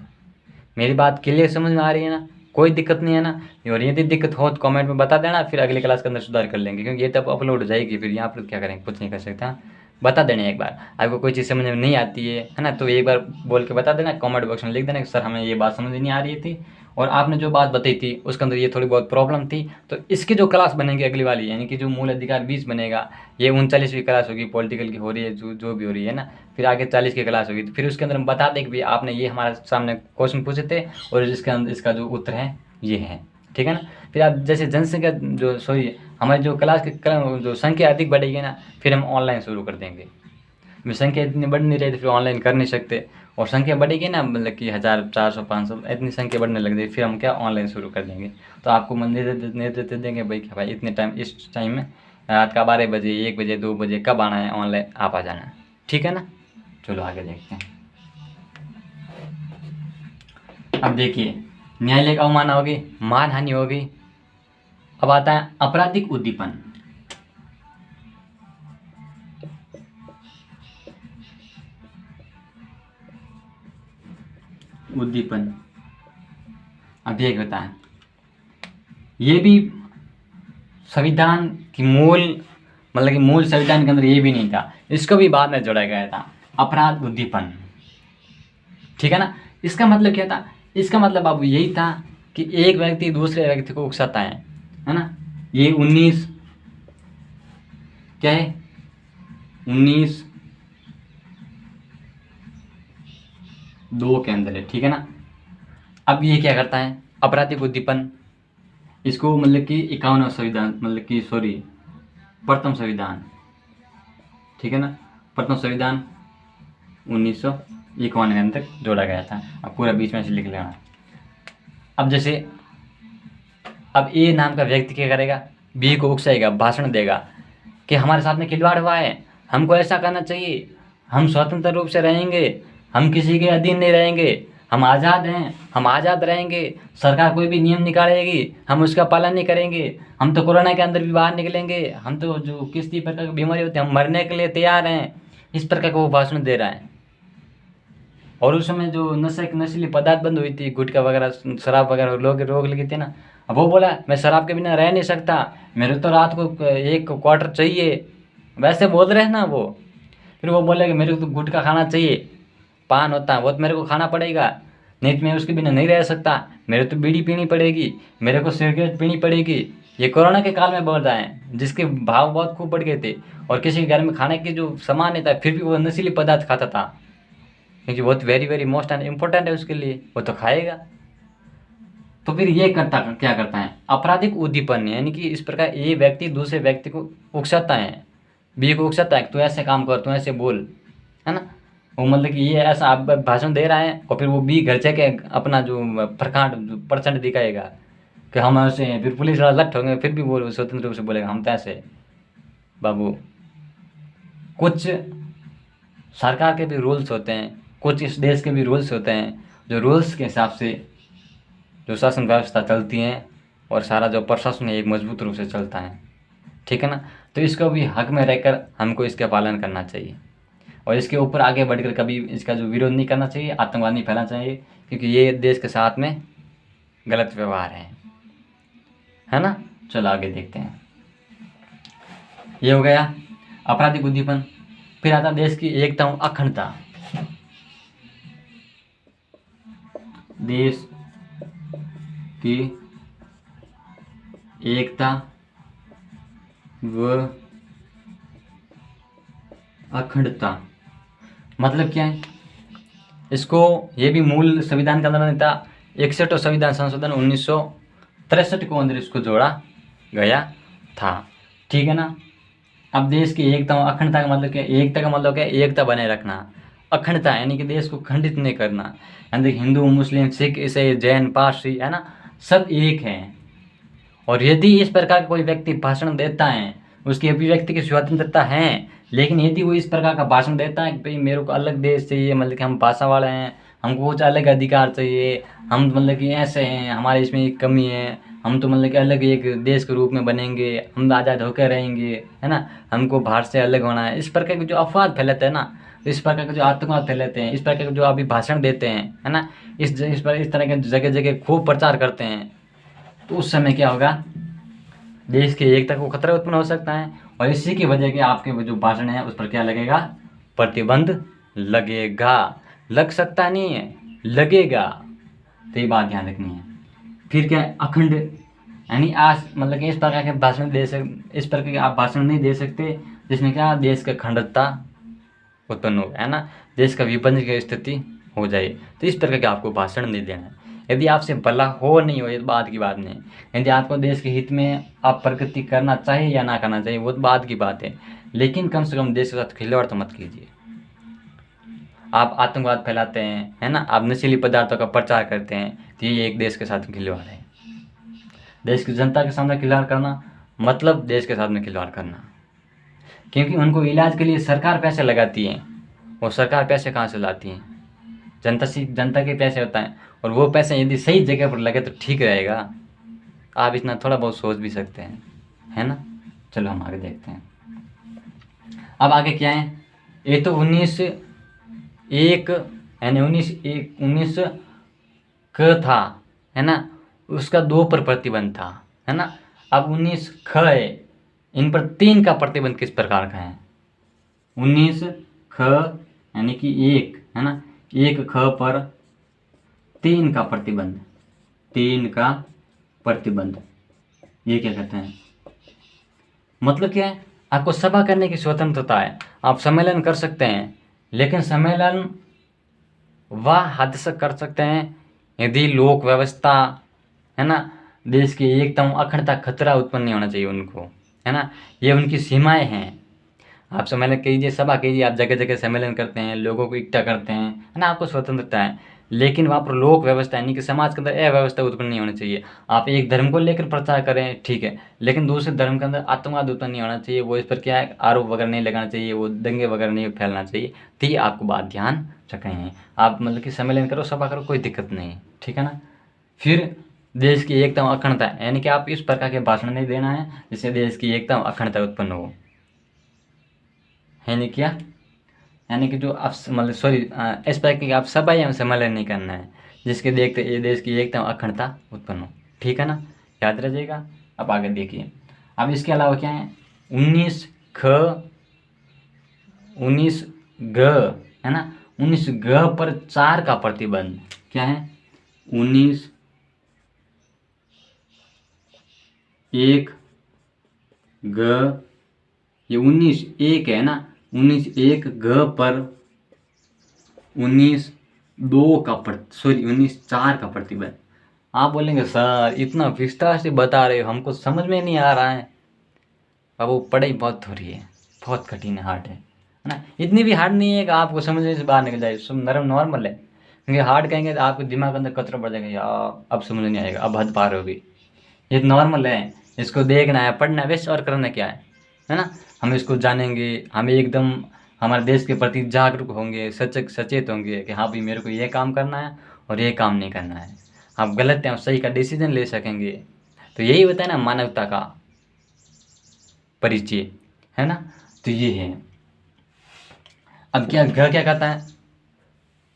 मेरी बात क्लियर समझ में आ रही है ना, कोई दिक्कत नहीं है ना। और यदि दिक्कत हो तो कमेंट में बता देना, फिर अगली क्लास के अंदर सुधार कर लेंगे, क्योंकि ये तब अपलोड हो जाएगी, फिर यहाँ पर क्या करेंगे, कुछ नहीं कर सकता। बता देना एक बार, आपको कोई चीज़ समझ में नहीं आती है ना, तो एक बार बोल के बता देना, कमेंट बॉक्स में लिख देना कि सर हमें ये बात समझ नहीं आ रही थी और आपने जो बात बताई थी उसके अंदर ये थोड़ी बहुत प्रॉब्लम थी। तो इसकी जो क्लास बनेगी अगली वाली, यानी कि जो मूल अधिकार 20 बनेगा, ये 39वीं क्लास होगी, पॉलिटिकल की हो रही है, जो भी हो रही है ना, फिर आगे 40 की क्लास होगी। तो फिर उसके अंदर हम बता दें कि भाई आपने ये हमारे सामने क्वेश्चन पूछे थे और इसके अंदर इसका जो उत्तर है ये है, ठीक है ना। फिर आप जैसे जनसंख्या जो सॉरी हमारी जो क्लास की जो संख्या अधिक बढ़ेगी ना, फिर हम ऑनलाइन शुरू कर देंगे। संख्या इतनी बढ़ नहीं रही तो फिर ऑनलाइन कर नहीं सकते, और संख्या बढ़ेगी ना, मतलब कि 1000 400 500 इतनी संख्या बढ़ने लग जाएगी, फिर हम क्या ऑनलाइन शुरू कर देंगे। तो आपको निर्देश देंगे भाई कि भाई इतने टाइम, इस टाइम में रात का 12 बजे 1 बजे 2 बजे कब आना है ऑनलाइन, आप आ जाना, ठीक है ना। चलो आगे देखते हैं। अब देखिए न्यायालय का अवमानना होगी, मान हानि होगी। अब आता है आपराधिक उद्दीपन। उद्दीपन अब ये होता है, ये भी संविधान की मूल मतलब कि मूल संविधान के अंदर ये भी नहीं था, इसको भी बाद में जोड़ा गया था, अपराध उद्दीपन, ठीक है ना। इसका मतलब क्या था, इसका मतलब अब यही था कि एक व्यक्ति दूसरे व्यक्ति को उकसाता है ना। ये 19 क्या है 19(2) के अंदर है, ठीक है ना। अब ये क्या करता है, आपराधिक उद्दीपन, इसको मतलब कि 51वां संविधान मतलब कि प्रथम संविधान, ठीक है ना, प्रथम संविधान 1951 के अंदर जोड़ा गया था। अब पूरा बीच में से लिख लेना। अब जैसे अब ए नाम का व्यक्ति क्या करेगा, बी को उकसाएगा, भाषण देगा कि हमारे साथ में खिलवाड़ हुआ है, हमको ऐसा करना चाहिए, हम स्वतंत्र रूप से रहेंगे, हम किसी के अधीन नहीं रहेंगे, हम आज़ाद हैं, हम आज़ाद रहेंगे, सरकार कोई भी नियम निकालेगी हम उसका पालन नहीं करेंगे, हम तो कोरोना के अंदर भी बाहर निकलेंगे, हम तो जो किसी प्रकार की बीमारी होती है हम मरने के लिए तैयार हैं। इस प्रकार का वो भाषण दे रहा है। और उस समय जो नशीली पदार्थ बंद हुई थी, गुटखा वगैरह शराब वगैरह लोग रोक लगी थी ना, अब वो बोला मैं शराब के बिना रह नहीं सकता, मेरे तो रात को 1 क्वार्टर चाहिए, वैसे बोल रहे हैं ना वो। फिर वो बोले कि मेरे को तो गुटखा खाना चाहिए, पान होता है वो तो मेरे को खाना पड़ेगा, नहीं तो मैं उसके बिना नहीं रह सकता। मेरे तो बीड़ी पीनी पड़ेगी, मेरे को सिगरेट पीनी पड़ेगी। ये कोरोना के काल में बोल रहा है, जिसके भाव बहुत खूब बढ़ गए थे, और किसी के घर में खाने की जो सामान नहीं था फिर भी वो नशीली पदार्थ खाता था, क्योंकि वो तो very very most and important है उसके लिए, वो तो खाएगा। तो फिर ये क्या करता है, आपराधिक उद्दीपन, यानी कि इस प्रकार ये व्यक्ति दूसरे व्यक्ति को उकसाता है, बी को उकसाता है, तू ऐसे काम कर, तू ऐसे बोल, है ना। वो मतलब कि ये ऐसा आप भाषण दे रहा है और फिर वो बी घर जाके अपना जो प्रखंड प्रचंड दिखाएगा कि हम ऐसे हैं, फिर पुलिस वाला लट होंगे, फिर भी वो स्वतंत्र रूप से बोलेगा हम तो ऐसे। बाबू, कुछ सरकार के भी रूल्स होते हैं, कुछ इस देश के भी रूल्स होते हैं, जो रूल्स के हिसाब से जो शासन व्यवस्था चलती है और सारा जो प्रशासन है एक मजबूत रूप से चलता है, ठीक है ना। तो इसको भी हक में रहकर हमको इसका पालन करना चाहिए, और इसके ऊपर आगे बढ़कर कभी इसका जो विरोध नहीं करना चाहिए, आतंकवाद नहीं फैलाना चाहिए, क्योंकि ये देश के साथ में गलत व्यवहार है ना। चलो आगे देखते हैं। ये हो गया आपराधिक उद्दीपन। फिर आता देश की एकता और अखंडता। देश की एकता व अखंडता मतलब क्या है, इसको ये भी मूल संविधान के अंदर नहीं था, 61 संविधान संशोधन 1963 को अंदर इसको जोड़ा गया था, ठीक है ना। अब देश की एकता और अखंडता का मतलब क्या, एकता का मतलब क्या, एकता बनाए रखना, अखंडता यानी कि देश को खंडित नहीं करना, यानी हिंदू मुस्लिम सिख ईसाई जैन पारसी, है ना, सब एक हैं। और यदि इस प्रकार का कोई व्यक्ति भाषण देता है, उसकी अभिव्यक्ति की स्वतंत्रता है, लेकिन यदि वो इस प्रकार का भाषण देता है कि भाई मेरे को अलग देश चाहिए, मतलब कि हम भाषा वाले हैं, हमको कुछ अलग अधिकार चाहिए, हम मतलब कि ऐसे हैं, हमारे इसमें एक कमी है, हम तो मतलब कि अलग एक देश के रूप में बनेंगे, हम आज़ाद होकर रहेंगे, है ना, हमको भारत से अलग होना है, इस प्रकार के जो अफवाह फैलाते हैं ना, इस प्रकार के जो आतंकवाद फैलाते हैं, इस प्रकार के जो अभी भाषण देते हैं, है ना, इस तरह के जगह जगह खूब प्रचार करते हैं, तो उस समय क्या होगा, देश की एकता को खतरा उत्पन्न हो सकता है, और इसी की वजह के आपके जो भाषण है उस पर क्या लगेगा, प्रतिबंध लगेगा। लग सकता नहीं है, लगेगा। तो ये बात ध्यान रखनी है। फिर क्या है, अखंड, यानी आज मतलब कि इस प्रकार के भाषण इस प्रकार के आप भाषण नहीं दे सकते जिसमें क्या देश का अखंडता उत्पन्न हो, है ना, देश का विभजन की स्थिति हो जाए, तो इस प्रकार के आपको भाषण नहीं देना है। यदि आपसे भला हो नहीं हो, ये बात की बात नहीं, यदि आपको देश के हित में आप प्रगति करना चाहिए या ना करना चाहिए वो तो बात की बात है, लेकिन कम से कम देश के साथ खिलवाड़ तो मत कीजिए। आप आतंकवाद फैलाते हैं, है ना, आप नशीली पदार्थों का प्रचार करते हैं, तो ये एक देश के साथ खिलवाड़ है। देश की जनता के सामने खिलवाड़ करना मतलब देश के साथ में खिलवाड़ करना, क्योंकि उनको इलाज के लिए सरकार पैसे लगाती है, और सरकार पैसे कहाँ से लाती है, जनता के पैसे होता है, और वो पैसे यदि सही जगह पर लगे तो ठीक रहेगा। आप इतना थोड़ा बहुत सोच भी सकते हैं, है ना। चलो हम आगे देखते हैं। अब आगे क्या है, ये तो 19 यानी 19 क था, है ना, उसका 2 पर प्रतिबंध था, है ना। अब 19 ख है, इन पर 3 का प्रतिबंध किस प्रकार का है। 19 ख यानी कि 1, है ना, 1 ख पर 3 का प्रतिबंध, 3 का प्रतिबंध, ये क्या कहते हैं, मतलब क्या है, आपको सभा करने की स्वतंत्रता है, आप सम्मेलन कर सकते हैं, लेकिन सम्मेलन वह हद तक कर सकते हैं यदि लोक व्यवस्था, है ना, देश की एकता अखंडता खतरा उत्पन्न नहीं होना चाहिए उनको, है ना, ये उनकी सीमाएं हैं। आप सम्मेलन कीजिए, सभा कीजिए, आप जगह जगह सम्मेलन करते हैं, लोगों को इकट्ठा करते हैं, है ना, आपको स्वतंत्रता है, लेकिन वहाँ पर लोक व्यवस्था यानी कि समाज के अंदर अव्यवस्था उत्पन्न नहीं होनी चाहिए। आप एक धर्म को लेकर प्रचार करें, ठीक है, लेकिन दूसरे धर्म के अंदर आतंकवाद उत्पन्न नहीं होना चाहिए, वो इस पर क्या है आरोप वगैरह नहीं लगाना चाहिए, वो दंगे वगैरह नहीं फैलना चाहिए। तो ये आपको बात ध्यान रखनी है। आप मतलब कि सम्मेलन करो, सभा करो, कोई दिक्कत नहीं, ठीक है ना। फिर देश की एकता और अखंडता, यानी कि आप इस प्रकार के भाषण नहीं देना है जिससे देश की एकता और अखंडता उत्पन्न हो, है नहीं क्या, यानी कि जो आप मतलब इस प्रकार की आप सभा या सम्मेलन नहीं करना है जिसके देखते ये देश की एकता और अखंडता उत्पन्न हो, ठीक है ना, याद रखिएगा। अब आगे देखिए। अब इसके अलावा क्या है, 19 ख 19 ग, है ना, 19 ग पर 4 का प्रतिबंध क्या है? 19 1 ग, ये 19 1 है ना, 19 1 ग पर 19 2 का 19 4 का प्रतिबंध। आप बोलेंगे सर इतना विस्तार से बता रहे हो, हमको समझ में नहीं आ रहा है। अब वो पढ़ाई बहुत हो रही है, बहुत कठिन है, हार्ड है ना। इतनी भी हार्ड नहीं है कि आपको समझने से बाहर निकल जाए, सब नरम नॉर्मल है। क्योंकि हार्ड कहेंगे तो आपके दिमाग के अंदर कचरा पड़ जाएगा, यार अब समझ नहीं आएगा, अब हद पार होगी। ये नॉर्मल है, इसको देखना है, पढ़ना है, वैसे और करना क्या है ना। हम इसको जानेंगे, हम एकदम हमारे देश के प्रति जागरूक होंगे, सचेत होंगे कि हाँ भाई मेरे को ये काम करना है और ये काम नहीं करना है। आप गलत या सही का डिसीजन ले सकेंगे। तो यही होता है ना मानवता का परिचय, है ना। तो ये है। अब क्या घर क्या कहता है,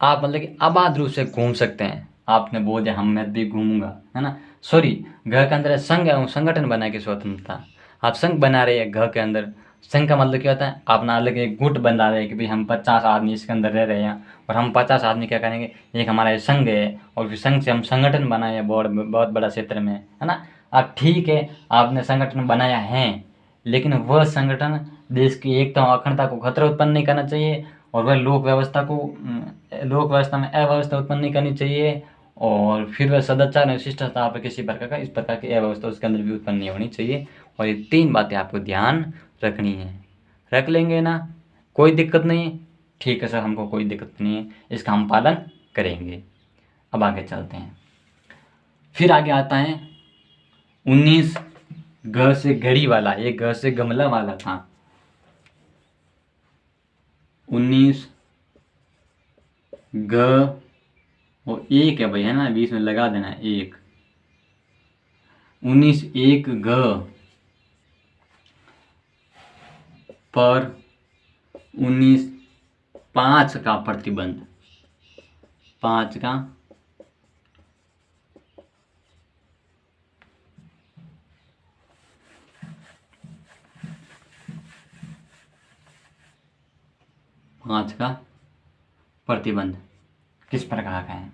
आप मतलब कि आबाद रूप से घूम सकते हैं। आपने बोल दिया हम मैं भी घूमूंगा, है ना। सॉरी, घर के अंदर संघ है, संगठन बना के स्वतंत्रता। आप संघ बना रहे हैं घर के अंदर। संघ का मतलब क्या होता है, अपना अलग एक गुट बना रहे हैं कि भाई हम 50 आदमी इसके अंदर रह रहे हैं और हम 50 आदमी क्या करेंगे, एक हमारा ये संघ है और फिर संघ से हम संगठन बनाए हैं बहुत बहुत बड़ा क्षेत्र में, है ना। अब ठीक है, आपने संगठन बनाया है, लेकिन वह संगठन देश की एकता और अखंडता को खतरा उत्पन्न नहीं करना चाहिए और वह लोक व्यवस्था में अव्यवस्था उत्पन्न नहीं करनी चाहिए। और फिर वह सदाचार और शिष्टाचार पर किसी प्रकार का इस प्रकार की अव्यवस्था उसके अंदर भी उत्पन्न नहीं होनी चाहिए। और ये 3 बातें आपको ध्यान रखनी है। रख लेंगे ना, कोई दिक्कत नहीं। ठीक है सर, हमको कोई दिक्कत नहीं है, इसका हम पालन करेंगे। अब आगे चलते हैं। फिर आगे आता है 19 घ से घड़ी वाला, ये घ से गमला वाला था। 19 ग और 1 है भाई, है ना, बीच में लगा देना 1। 19 1 ग पर 19 5 का प्रतिबंध, 5 का 5 का प्रतिबंध किस प्रकार का है।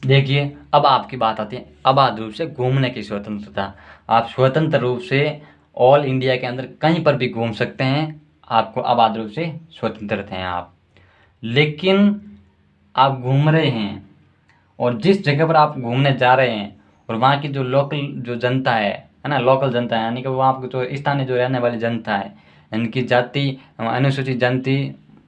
देखिए, अब आपकी बात आती है आबाद रूप से घूमने की स्वतंत्रता। आप स्वतंत्र रूप से ऑल इंडिया के अंदर कहीं पर भी घूम सकते हैं, आपको आबाद रूप से स्वतंत्र हैं आप। लेकिन आप घूम रहे हैं और जिस जगह पर आप घूमने जा रहे हैं और वहाँ की जो लोकल जो जनता है ना, लोकल जनता है, यानी कि वहाँ की जो स्थानीय जो रहने वाली जनता है, इनकी जाति अनुसूचित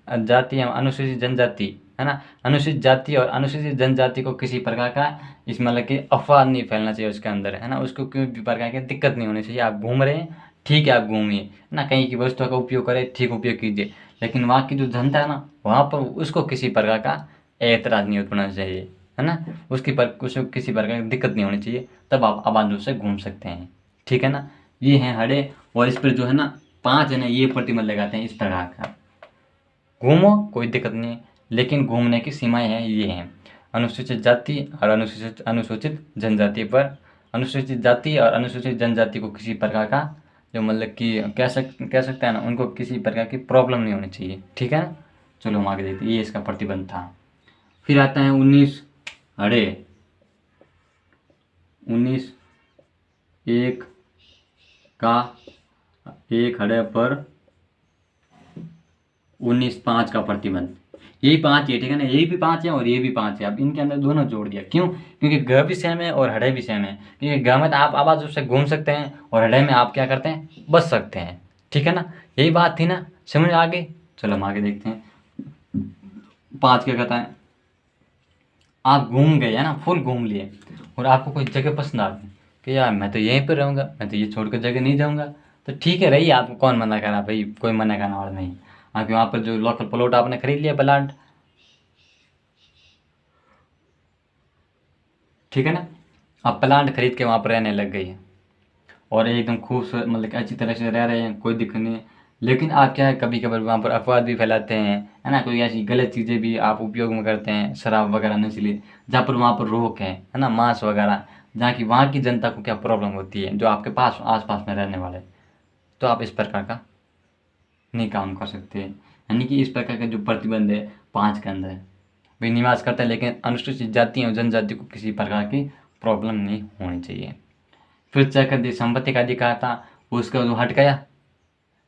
जाति एवं अनुसूचित जनजाति, है ना, अनुसूचित जाति और अनुसूचित जनजाति को किसी प्रकार का इस मतलब कि अफवाह नहीं फैलना चाहिए उसके अंदर, है ना। उसको कोई भी प्रकार की दिक्कत नहीं होनी चाहिए। आप घूम रहे हैं, ठीक है, आप घूमिए ना, कहीं की वस्तुओं का उपयोग करें, ठीक उपयोग कीजिए, लेकिन वहाँ की जो जनता है ना, वहाँ पर उसको किसी प्रकार का एतराज़ नहीं उत्पन्न होना चाहिए, है ना। उसको किसी प्रकार की दिक्कत नहीं होनी चाहिए, तब आप आबाद रूप से घूम सकते हैं, ठीक है ना। ये हैं हड़े, और इस पर जो है ना 5 है ना, ये प्रतिबंध लगाते हैं इस प्रकार का। घूमो कोई दिक्कत नहीं, लेकिन घूमने की सीमाएं हैं, ये हैं अनुसूचित जाति और अनुसूचित जनजाति पर। अनुसूचित जाति और अनुसूचित जनजाति को किसी प्रकार का जो मतलब कि कह सकते हैं ना, उनको किसी प्रकार की प्रॉब्लम नहीं होनी चाहिए, ठीक है ना। चलो हम आगे देखते हैं, ये इसका प्रतिबंध था। फिर आता है 19 हड़े, 19 1 का 1 हड़े पर 19 5 का प्रतिबंध। यही 5 है, ठीक है ना, यही भी 5 है और ये भी 5 है। अब इनके अंदर दोनों जोड़ दिया, क्यों? क्योंकि ग भी सेम है और हड़े भी सेम है। क्योंकि ग में तो आप आवाज रूप से घूम सकते हैं और हड़े में आप क्या करते हैं, बच सकते हैं, ठीक है ना। यही बात थी ना, समझ आ गई। चलो हम आगे देखते हैं। 5 क्या कहता है, आप घूम गए, है ना, फुल घूम लिए और आपको कोई जगह पसंद आ गई कि यार मैं तो यहीं पर रहूँगा, मैं तो ये छोड़कर जगह नहीं जाऊँगा, तो ठीक है रही, आपको कौन मना करा भाई, कोई मना करने वाला नहीं। आपके वहाँ पर जो लोकल प्लॉट आपने खरीद लिया, प्लांट, ठीक है ना, आप प्लांट खरीद के वहाँ पर रहने लग गई हैं और एकदम खूबसूरत मतलब कि अच्छी तरह से रह रहे हैं, कोई दिक्कत नहीं है। लेकिन आप क्या है, कभी कभार वहाँ पर अफवाह भी फैलाते हैं, है ना, कोई ऐसी गलत चीज़ें भी आप उपयोग में करते हैं, शराब वगैरह नशीली, जहाँ पर वहाँ पर रोक है ना, मांस वगैरह, जहाँ की वहाँ की जनता को क्या प्रॉब्लम होती है, जो आपके पास आस पास में रहने वाले, तो आप इस प्रकार का नहीं काम कर सकते, यानी कि इस प्रकार का जो प्रतिबंध है 5 के अंदर भी निवास करते हैं, लेकिन अनुसूचित जाति और जनजाति को किसी प्रकार की प्रॉब्लम नहीं होनी चाहिए। फिर चक्रवर्ती संपत्ति का अधिकार था, उसका जो हट गया,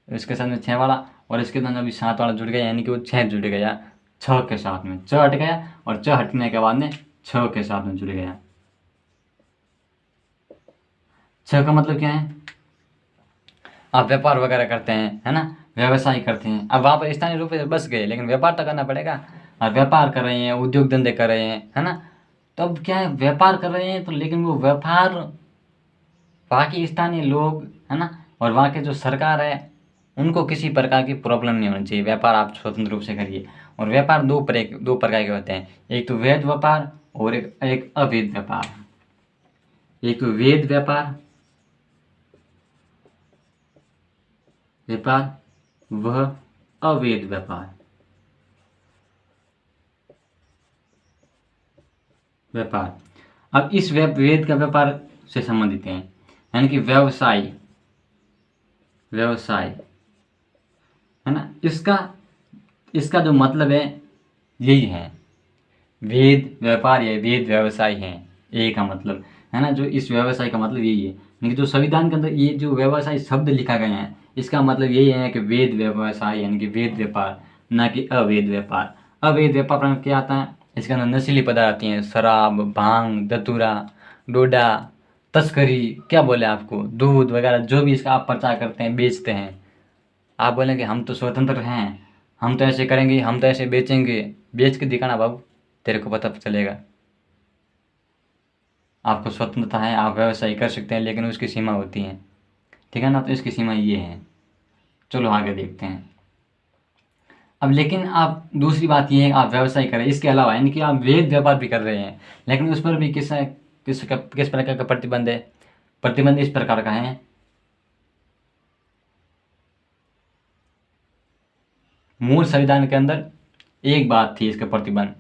इसके साथ में 6 वाला, और इसके साथ अभी 7 वाला जुड़ गया, यानी कि वो 6 जुड़ गया 6 के साथ में, 6 हट गया और 6 हटने के बाद में 6 के साथ में जुड़ गया। 6 का मतलब क्या है? आप व्यापार वगैरह करते हैं, है ना, व्यवसाय करते हैं, अब वहाँ पर स्थानीय रूप से बस गए, लेकिन व्यापार तो करना पड़ेगा। और व्यापार कर रहे हैं, उद्योग धंधे कर रहे हैं, है ना, तो अब क्या है, व्यापार कर रहे हैं तो, लेकिन वो व्यापार वहाँ के स्थानीय लोग, है ना, और वहाँ के जो सरकार है, उनको किसी प्रकार की प्रॉब्लम नहीं होनी चाहिए। व्यापार आप स्वतंत्र रूप से करिए। और व्यापार दो प्रकार के होते हैं, एक तो वैध व्यापार और एक अवैध व्यापार। एक तो वैध व्यापार वह अवैध व्यापार। अब इस वैध का व्यापार से संबंधित है, यानी कि व्यवसाय, है ना, इसका जो मतलब है यही है, वैध व्यापार या वैध व्यवसाय है, ये का मतलब है ना, जो इस व्यवसाय का मतलब यही है। लेकिन जो संविधान के अंदर ये जो व्यवसाय शब्द लिखा गया है, इसका मतलब यही है कि वैध व्यवसाय यानी कि वैध व्यापार, ना कि अवैध व्यापार। अवैध व्यापार में क्या आता है, इसके अंदर नशीली पदार्थ आती हैं, शराब, भांग, धतूरा, डोडा, तस्करी, क्या बोले आपको, दूध वगैरह, जो भी इसका आप प्रचार करते हैं, बेचते हैं। आप बोलेंगे हम तो स्वतंत्र हैं, हम तो ऐसे करेंगे, हम तो ऐसे बेचेंगे, बेच के दिखाना बाबू, तेरे को पता चलेगा। आपको स्वतंत्रता है, आप व्यवसाय कर सकते हैं, लेकिन उसकी सीमा होती है, ठीक है ना, तो इसकी सीमा ये है। चलो आगे देखते हैं। अब लेकिन आप दूसरी बात ये है, आप व्यवसाय करें, इसके अलावा यानी कि आप वैध व्यापार भी कर रहे हैं, लेकिन उस पर भी किस प्रकार का प्रतिबंध है? प्रतिबंध इस प्रकार का है, मूल संविधान के अंदर एक बात थी इसका प्रतिबंध,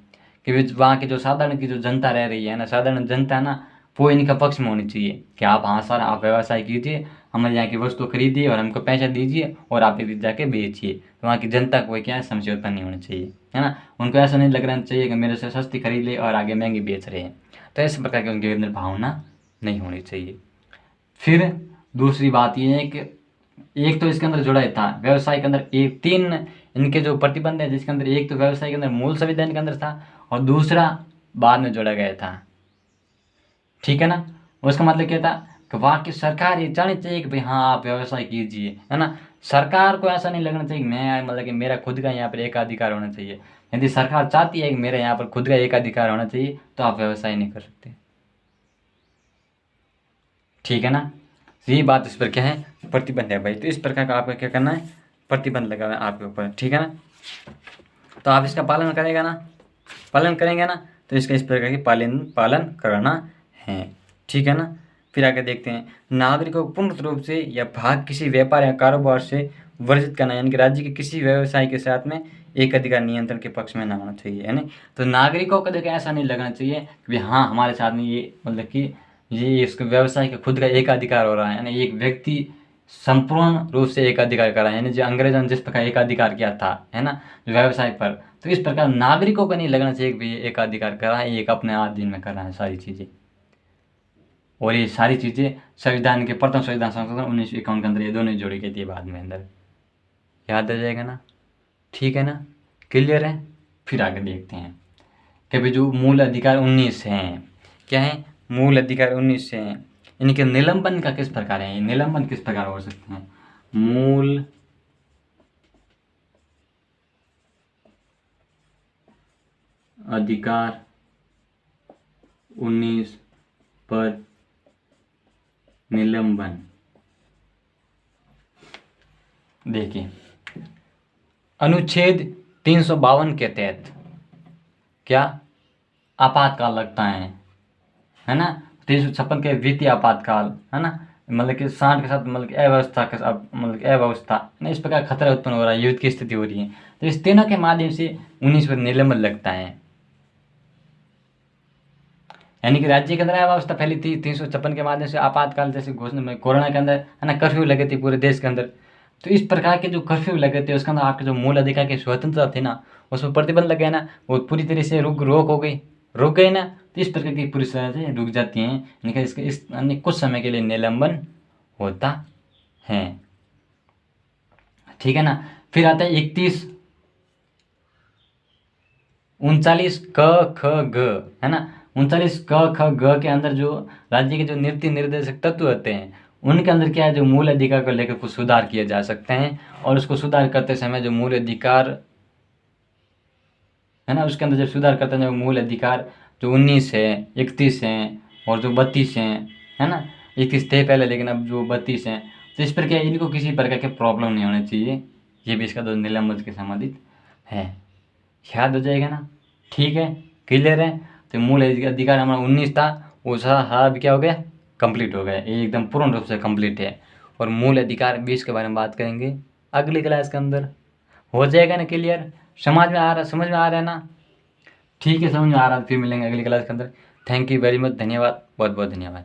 कि वहाँ की जो साधारण की जो जनता रह रही है ना, साधारण जनता है ना, वो इनका पक्ष में होनी चाहिए कि आप, हाँ सर, आप व्यवसाय कीजिए, हमारे यहाँ की वस्तु खरीदिए और हमको पैसा दीजिए और आप इधर जाके बेचिए। तो वहाँ की जनता को क्या है, समस्या उत्पन्न नहीं होनी चाहिए, है ना, उनको ऐसा नहीं लग रहना चाहिए कि मेरे से सस्ती खरीद ले और आगे महंगी बेच रहे हैं। तो इस प्रकार की उनके अंदर भावना नहीं होनी चाहिए। फिर दूसरी बात ये है कि एक तो इसके अंदर जुड़ा ही था व्यवसाय के अंदर, एक 3 इनके जो प्रतिबंध है, जिसके अंदर एक तो व्यवसाय के अंदर मूल संविधान के अंदर था और दूसरा बाद में जोड़ा गया था, ठीक है ना। उसका मतलब क्या था कि वहाँ की सरकार ये चाहनी चाहिए कि भाई हाँ आप व्यवसाय कीजिए, है ना। सरकार को ऐसा नहीं लगना चाहिए कि मैं, मतलब कि मेरा खुद का यहाँ पर एकाधिकार होना चाहिए। यदि सरकार चाहती है कि मेरे यहाँ पर खुद का एकाधिकार होना चाहिए, तो आप व्यवसाय नहीं कर सकते, ठीक है ना। तो यही बात इस पर क्या है, प्रतिबंध है भाई। तो इस प्रकार का आपको क्या करना है, प्रतिबंध लगा हुआ है आपके ऊपर, ठीक है ना। तो आप इसका पालन करेगा ना, पालन करेंगे ना, तो इसका इस प्रकार की पालन करना है, ठीक है ना। फिर आगे देखते हैं, नागरिकों को पूर्ण रूप से या भाग किसी व्यापार या कारोबार से वर्जित करना, यानी कि राज्य के किसी व्यवसाय के साथ में एक अधिकार नियंत्रण के पक्ष में ना होना चाहिए, यानी तो नागरिकों को देखिए ऐसा नहीं लगना चाहिए कि हाँ हमारे साथ में ये, मतलब कि ये इसके व्यवसाय का खुद का एकाधिकार हो रहा है, यानी एक व्यक्ति संपूर्ण रूप से एकाधिकार कर रहा है, यानी जो अंग्रेजों ने जिस प्रकार एकाधिकार किया था, है ना, व्यवसाय पर, तो इस प्रकार नागरिकों को नहीं लगना चाहिए कि ये एकाधिकार कर रहा है, एक अपने अधीन में कर रहा है सारी चीज़ें। और ये सारी चीज़ें संविधान के प्रथम संविधान संशोधन 1951 के अंदर ये दोनों जोड़ी गई थी बाद में अंदर, याद आ जाएगा ना, ठीक है ना, क्लियर है। फिर आगे देखते हैं कि भाई जो मूल अधिकार 19 हैं, क्या है, मूल अधिकार 19 हैं, इनके निलंबन का किस प्रकार है, निलंबन किस प्रकार हो सकते हैं। मूल अधिकार 19 पर निलंबन, देखिए अनुच्छेद 352 के तहत क्या आपातकाल लगता है ना, 356 के वित्तीय आपातकाल, है ना, मतलब कि 60 के साथ, मतलब कि अव्यवस्था के साथ, मतलब कि अव्यवस्था ना, इस प्रकार खतरा उत्पन्न हो रहा है, युद्ध की स्थिति हो रही है, तो इस तीनों के माध्यम से 19 पर निलंबन लगता है। यानी कि राज्य के अंदर अव्यवस्था फैली थी, 356 के माध्यम से आपातकाल जैसे घोषणा में, कोरोना के अंदर, है ना, कर्फ्यू लगे थे पूरे देश के अंदर, तो इस प्रकार के जो कर्फ्यू लगे थे उसके अंदर आपके जो मूल अधिकार की स्वतंत्रता थी ना, उसमें प्रतिबंध लगे ना, वो पूरी तरह से रुक गई ना, तो इस प्रकार की पूरी तरह से रुक जाती हैं, इनका इसके इस अन्य कुछ समय के लिए निलंबन होता है। ठीक है ना। फिर आता है 39 क ख ग, है ना। 39 क ख ग के अंदर जो राज्य के जो नीति निर्देशक तत्व होते हैं उनके अंदर क्या है, जो मूल अधिकार को लेकर कुछ सुधार किए जा सकते हैं, और उसको सुधार करते समय जो मूल अधिकार है ना, उसके अंदर जब सुधार करते हैं, जो मूल अधिकार जो 19 है, 31 हैं और जो 32 हैं, है ना। 31 थे पहले लेकिन अब जो 32 हैं, तो इस पर क्या है, इनको किसी प्रकार के प्रॉब्लम नहीं होनी चाहिए। ये भी इसका जो निलंबन के संबंधित है, याद हो जाएगा ना। ठीक है, क्लियर है। तो मूल अधिकार हमारा 19 था, वो सारा अब क्या हो गया, कंप्लीट हो गया, ये एकदम पूर्ण रूप से कंप्लीट है। और मूल अधिकार 20 के बारे में बात करेंगे अगली क्लास के अंदर। हो जाएगा ना क्लियर, समझ में आ रहा है ना। ठीक है, समझ में आ रहा है, फिर मिलेंगे अगली क्लास के अंदर। थैंक यू वेरी मच, धन्यवाद, बहुत बहुत धन्यवाद।